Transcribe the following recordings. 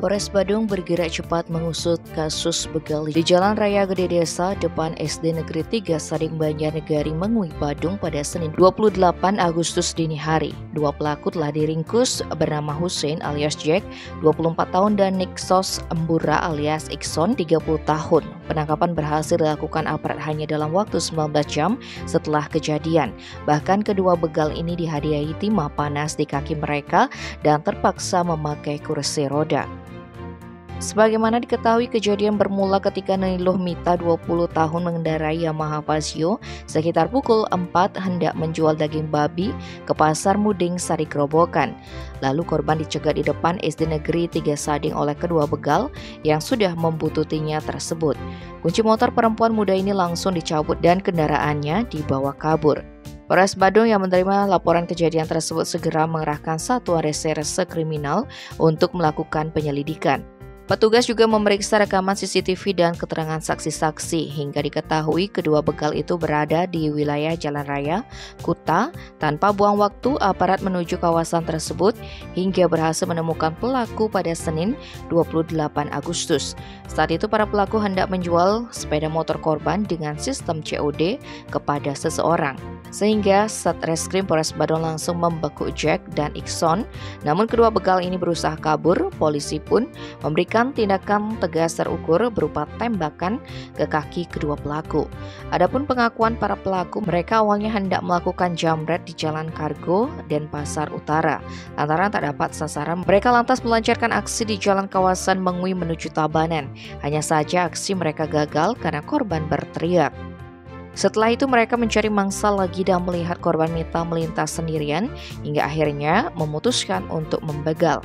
Polres Badung bergerak cepat mengusut kasus begal di Jalan Raya Gede Desa depan SD Negeri 3 Sading Banjarnegari Mengui, Badung pada Senin 28 Agustus dini hari. Dua pelaku telah diringkus bernama Hussein alias Jack, 24 tahun dan Niksos Embura alias Ikson, 30 tahun. Penangkapan berhasil dilakukan aparat hanya dalam waktu 19 jam setelah kejadian. Bahkan kedua begal ini dihadiahi timah panas di kaki mereka dan terpaksa memakai kursi roda. Sebagaimana diketahui, kejadian bermula ketika Niluh Mita 20 tahun mengendarai Yamaha Pasio sekitar pukul 4 hendak menjual daging babi ke Pasar Muding Sari Grobogan. Lalu korban dicegat di depan SD Negeri 3 Sading oleh kedua begal yang sudah membuntutinya tersebut. Kunci motor perempuan muda ini langsung dicabut dan kendaraannya dibawa kabur. Polres Badung yang menerima laporan kejadian tersebut segera mengerahkan satuan reserse kriminal untuk melakukan penyelidikan. Petugas juga memeriksa rekaman CCTV dan keterangan saksi-saksi hingga diketahui kedua begal itu berada di wilayah Jalan Raya Kuta. Tanpa buang waktu, aparat menuju kawasan tersebut hingga berhasil menemukan pelaku pada Senin 28 Agustus. Saat itu para pelaku hendak menjual sepeda motor korban dengan sistem COD kepada seseorang. Sehingga Satreskrim Polres Badung langsung membekuk Jack dan Ikson. Namun kedua begal ini berusaha kabur. Polisi pun memberikan tindakan tegas terukur berupa tembakan ke kaki kedua pelaku. Adapun pengakuan para pelaku, mereka awalnya hendak melakukan jambret di Jalan Kargo dan Pasar Utara. Lantaran tak dapat sasaran, mereka lantas melancarkan aksi di jalan kawasan Mengui menuju Tabanan. Hanya saja aksi mereka gagal karena korban berteriak. Setelah itu mereka mencari mangsa lagi dan melihat korban Mita melintas sendirian hingga akhirnya memutuskan untuk membegal.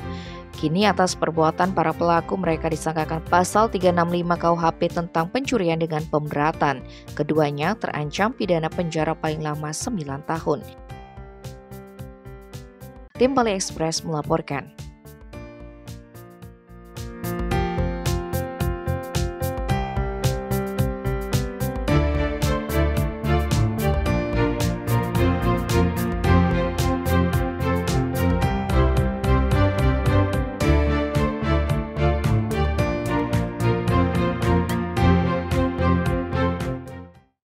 Kini atas perbuatan para pelaku mereka disangkakan pasal 365 KUHP tentang pencurian dengan pemberatan. Keduanya terancam pidana penjara paling lama 9 tahun. Tim Bali Express melaporkan.